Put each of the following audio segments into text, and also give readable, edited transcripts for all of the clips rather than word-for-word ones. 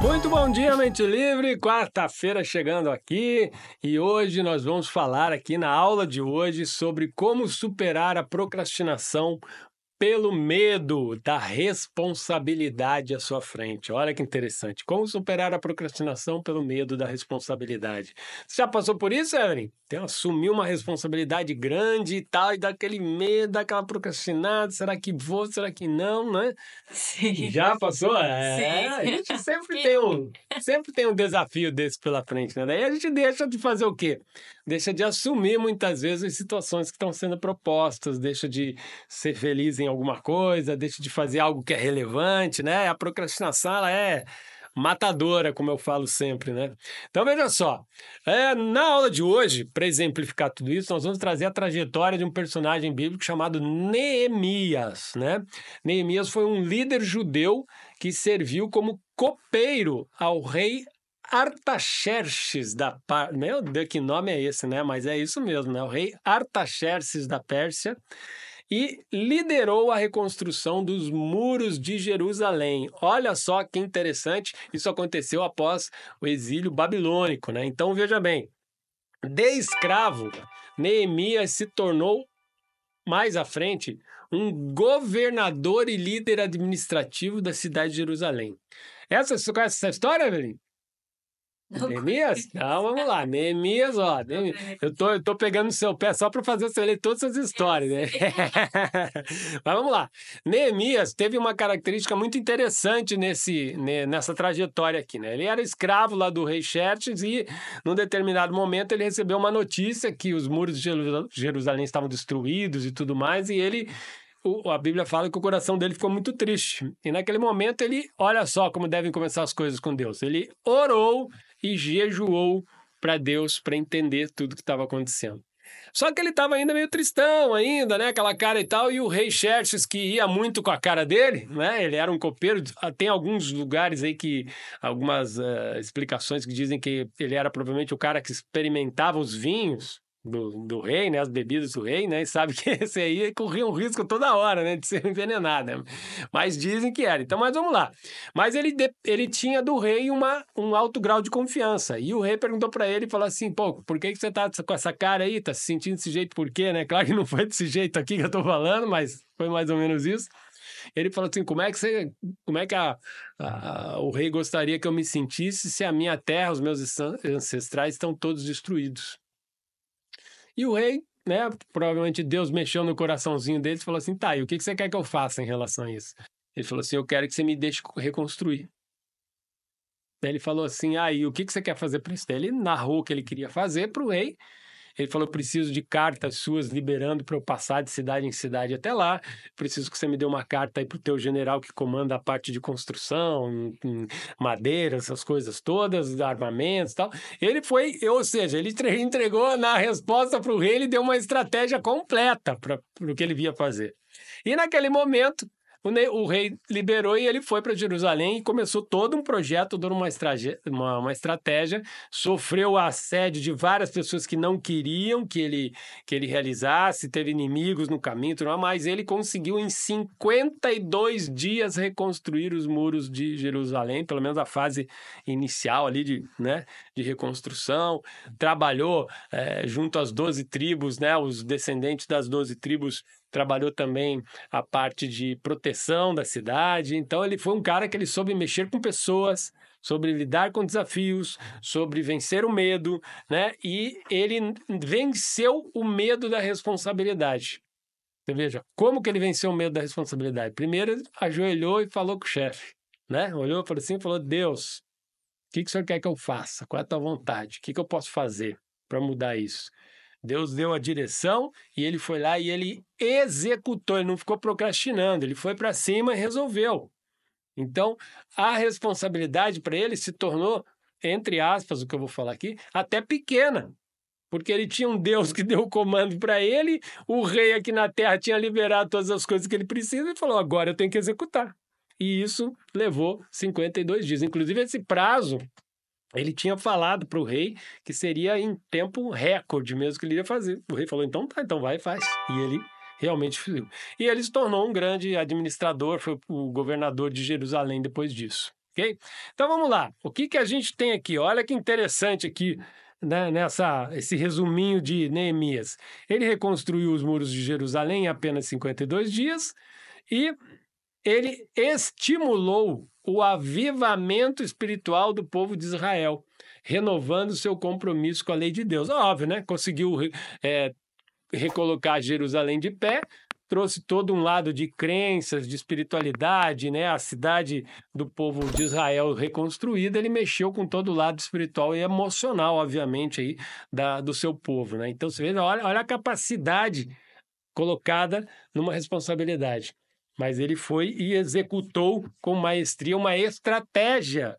Muito bom dia, Mente Livre, quarta-feira chegando aqui e hoje nós vamos falar aqui na aula de hoje sobre como superar a procrastinação pelo medo da responsabilidade à sua frente. Olha que interessante. Como superar a procrastinação pelo medo da responsabilidade. Você já passou por isso, Evelyn? Tem assumir uma responsabilidade grande e tal, e dá aquele medo, dá aquela procrastinada, será que vou, será que não, né? Sim. Já passou? Sim. A gente sempre tem um desafio desse pela frente, né? Daí a gente deixa de fazer o quê? Deixa de assumir muitas vezes as situações que estão sendo propostas, deixa de ser feliz em alguma coisa, deixa de fazer algo que é relevante, né? A procrastinação, ela é matadora, como eu falo sempre, né? Então, veja só, na aula de hoje, para exemplificar tudo isso, nós vamos trazer a trajetória de um personagem bíblico chamado Neemias, né? Neemias foi um líder judeu que serviu como copeiro ao rei Artaxerxes Meu Deus, que nome é esse, né? Mas é isso mesmo, né? O rei Artaxerxes da Pérsia e liderou a reconstrução dos muros de Jerusalém. Olha só que interessante, isso aconteceu após o exílio babilônico, né? Então veja bem, de escravo, Neemias se tornou mais à frente um governador e líder administrativo da cidade de Jerusalém. Você conhece essa história, Evelyn? Neemias? Então, vamos lá. Neemias, ó. Eu tô pegando o seu pé só para fazer você ler todas essas histórias, né? Mas vamos lá. Neemias teve uma característica muito interessante nessa trajetória aqui, né? Ele era escravo lá do rei Xerxes e, num determinado momento, ele recebeu uma notícia que os muros de Jerusalém estavam destruídos e tudo mais, e a Bíblia fala que o coração dele ficou muito triste. E naquele momento ele, olha só como devem começar as coisas com Deus. Ele orou e jejuou para Deus para entender tudo que estava acontecendo. Só que ele estava ainda meio tristão ainda, né? Aquela cara e tal, e o rei Xerxes, que ia muito com a cara dele, né? Ele era um copeiro, tem alguns lugares aí algumas explicações que dizem que ele era provavelmente o cara que experimentava os vinhos do rei, né? As bebidas do rei, né? E sabe que esse aí corria um risco toda hora, né? De ser envenenado, né? Mas dizem que era. Então, mas vamos lá. Mas ele tinha do rei um alto grau de confiança. E o rei perguntou para ele e falou assim, pô, por que você tá com essa cara aí? Tá se sentindo desse jeito por quê, né? Claro que não foi desse jeito aqui que eu tô falando, mas foi mais ou menos isso. Ele falou assim, como é que o rei gostaria que eu me sentisse se a minha terra, os meus ancestrais estão todos destruídos? E o rei, né, provavelmente Deus mexeu no coraçãozinho deles e falou assim, tá, e o que você quer que eu faça em relação a isso? Ele falou assim, eu quero que você me deixe reconstruir. Daí ele falou assim, e o que você quer fazer para isso? Daí ele narrou o que ele queria fazer para o rei. Ele falou, preciso de cartas suas liberando para eu passar de cidade em cidade até lá. Preciso que você me dê uma carta aí para o teu general que comanda a parte de construção, madeira, essas coisas todas, armamentos e tal. Ele foi, ou seja, ele entregou na resposta para o rei, ele deu uma estratégia completa para o que ele via fazer. E naquele momento, o rei liberou e ele foi para Jerusalém e começou todo um projeto, toda uma estratégia. Sofreu o assédio de várias pessoas que não queriam que ele realizasse, teve inimigos no caminho, mas ele conseguiu em 52 dias reconstruir os muros de Jerusalém, pelo menos a fase inicial ali de reconstrução. Trabalhou junto às 12 tribos, né, os descendentes das 12 tribos, trabalhou também a parte de proteção da cidade. Então ele foi um cara que ele soube mexer com pessoas, sobre lidar com desafios, sobre vencer o medo, né? E ele venceu o medo da responsabilidade. Você veja, como que ele venceu o medo da responsabilidade? Primeiro, ele ajoelhou e falou com o chefe, né? Olhou para assim e falou, Deus, o que o senhor quer que eu faça? Qual é a tua vontade? O que eu posso fazer para mudar isso? Deus deu a direção e ele foi lá e ele executou, ele não ficou procrastinando, ele foi para cima e resolveu. Então, a responsabilidade para ele se tornou, entre aspas, o que eu vou falar aqui, até pequena, porque ele tinha um Deus que deu o comando para ele, o rei aqui na terra tinha liberado todas as coisas que ele precisa e falou, agora eu tenho que executar. E isso levou 52 dias. Inclusive, esse prazo, ele tinha falado para o rei que seria em tempo recorde mesmo que ele ia fazer. O rei falou, então tá, então vai e faz. E ele realmente fez. E ele se tornou um grande administrador, foi o governador de Jerusalém depois disso. ok? Então vamos lá. O que que a gente tem aqui? Olha que interessante aqui, né, esse resuminho de Neemias. Ele reconstruiu os muros de Jerusalém em apenas 52 dias e ele estimulou o avivamento espiritual do povo de Israel, renovando seu compromisso com a lei de Deus. Óbvio, né? Conseguiu recolocar Jerusalém de pé, trouxe todo um lado de crenças, de espiritualidade, né? A cidade do povo de Israel reconstruída, ele mexeu com todo o lado espiritual e emocional, obviamente, aí, do seu povo, né? Então, você vê, olha a capacidade colocada numa responsabilidade. Mas ele foi e executou com maestria uma estratégia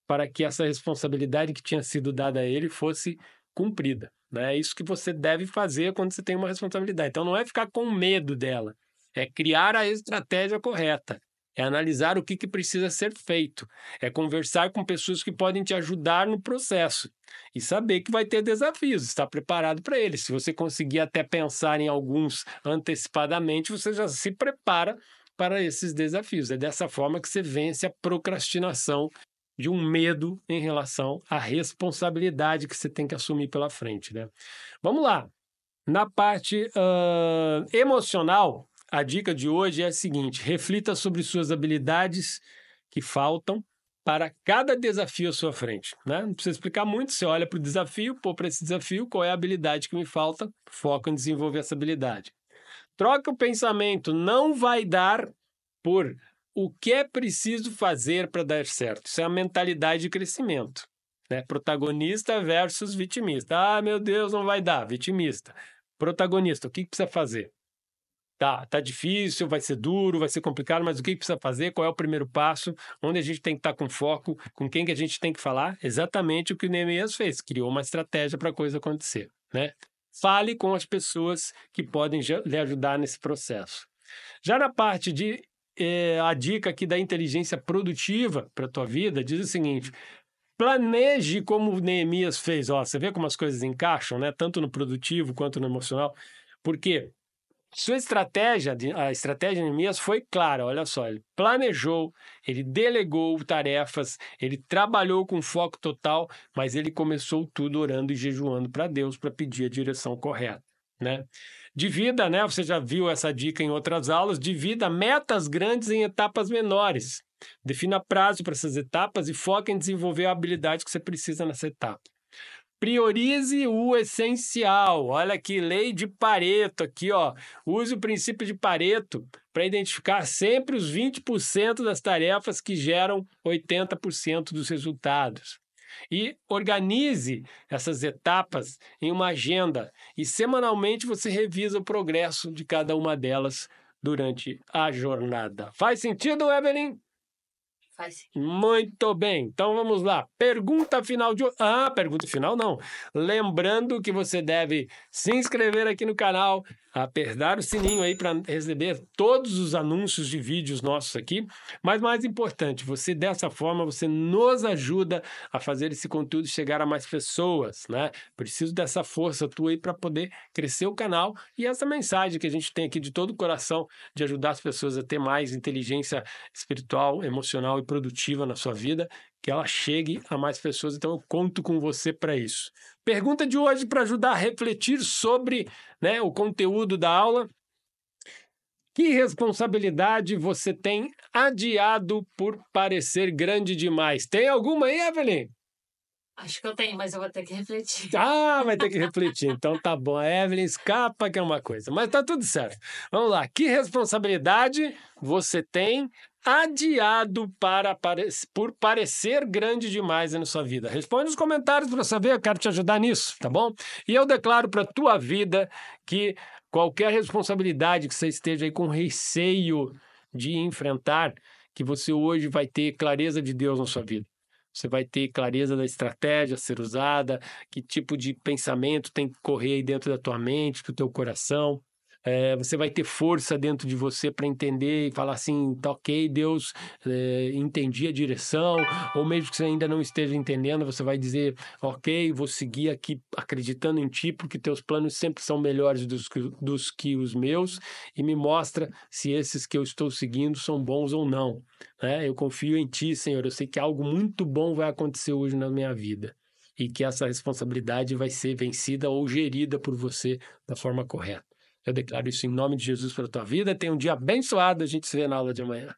para que essa responsabilidade que tinha sido dada a ele fosse cumprida. Né? É isso que você deve fazer quando você tem uma responsabilidade. Então, não é ficar com medo dela, é criar a estratégia correta, é analisar o que precisa ser feito, é conversar com pessoas que podem te ajudar no processo e saber que vai ter desafios, estar preparado para eles. Se você conseguir até pensar em alguns antecipadamente, você já se prepara para esses desafios. É dessa forma que você vence a procrastinação de um medo em relação à responsabilidade que você tem que assumir pela frente, né? Vamos lá. Na parte emocional, a dica de hoje é a seguinte: reflita sobre suas habilidades que faltam para cada desafio à sua frente, né? Não precisa explicar muito, você olha para o desafio, para esse desafio, qual é a habilidade que me falta, foca em desenvolver essa habilidade. Troca o pensamento, não vai dar, por o que é preciso fazer para dar certo. Isso é a mentalidade de crescimento, né? Protagonista versus vitimista. Ah, meu Deus, não vai dar. Vitimista. Protagonista, o que precisa fazer? Tá difícil, vai ser duro, vai ser complicado, mas o que precisa fazer? Qual é o primeiro passo? Onde a gente tem que estar com foco? Com quem que a gente tem que falar? Exatamente o que o Neemias fez. Criou uma estratégia para a coisa acontecer, né? Fale com as pessoas que podem lhe ajudar nesse processo. Já na parte de a dica aqui da inteligência produtiva para a tua vida, diz o seguinte: planeje como o Neemias fez. Ó, você vê como as coisas encaixam, né? Tanto no produtivo quanto no emocional. Porque a estratégia de Neemias foi clara, olha só, ele planejou, ele delegou tarefas, ele trabalhou com foco total, mas ele começou tudo orando e jejuando para Deus para pedir a direção correta, né? Divida, né? Você já viu essa dica em outras aulas, divida metas grandes em etapas menores. Defina prazo para essas etapas e foca em desenvolver a habilidade que você precisa nessa etapa. Priorize o essencial. Olha aqui, lei de Pareto aqui, ó. Use o princípio de Pareto para identificar sempre os 20% das tarefas que geram 80% dos resultados. E organize essas etapas em uma agenda e semanalmente você revisa o progresso de cada uma delas durante a jornada. Faz sentido, Evelyn? Faz. Muito bem, então vamos lá. Pergunta final de... pergunta final não. Lembrando que você deve se inscrever aqui no canal, apertar o sininho aí para receber todos os anúncios de vídeos nossos aqui. Mas mais importante, você dessa forma, você nos ajuda a fazer esse conteúdo chegar a mais pessoas, né? Preciso dessa força tua aí para poder crescer o canal e essa mensagem que a gente tem aqui de todo o coração de ajudar as pessoas a ter mais inteligência espiritual, emocional e produtiva na sua vida, que ela chegue a mais pessoas. Então eu conto com você para isso. Pergunta de hoje para ajudar a refletir sobre, né, o conteúdo da aula. Que responsabilidade você tem adiado por parecer grande demais? Tem alguma aí, Evelyn? Acho que eu tenho, mas eu vou ter que refletir. Vai ter que refletir. Então tá bom. A Evelyn escapa que é uma coisa. Mas tá tudo certo. Vamos lá. Que responsabilidade você tem adiado por parecer grande demais na sua vida? Responde nos comentários para saber. Eu quero te ajudar nisso, tá bom? E eu declaro para tua vida que qualquer responsabilidade que você esteja aí com receio de enfrentar, que você hoje vai ter clareza de Deus na sua vida. Você vai ter clareza da estratégia a ser usada, que tipo de pensamento tem que correr aí dentro da tua mente, do teu coração. Você vai ter força dentro de você para entender e falar assim, tá ok, Deus, entendi a direção, ou mesmo que você ainda não esteja entendendo, você vai dizer, ok, vou seguir aqui acreditando em ti, porque teus planos sempre são melhores dos que os meus, e me mostra se esses que eu estou seguindo são bons ou não. Eu confio em ti, Senhor, eu sei que algo muito bom vai acontecer hoje na minha vida, e que essa responsabilidade vai ser vencida ou gerida por você da forma correta. Eu declaro isso em nome de Jesus para a tua vida. Tenha um dia abençoado. A gente se vê na aula de amanhã.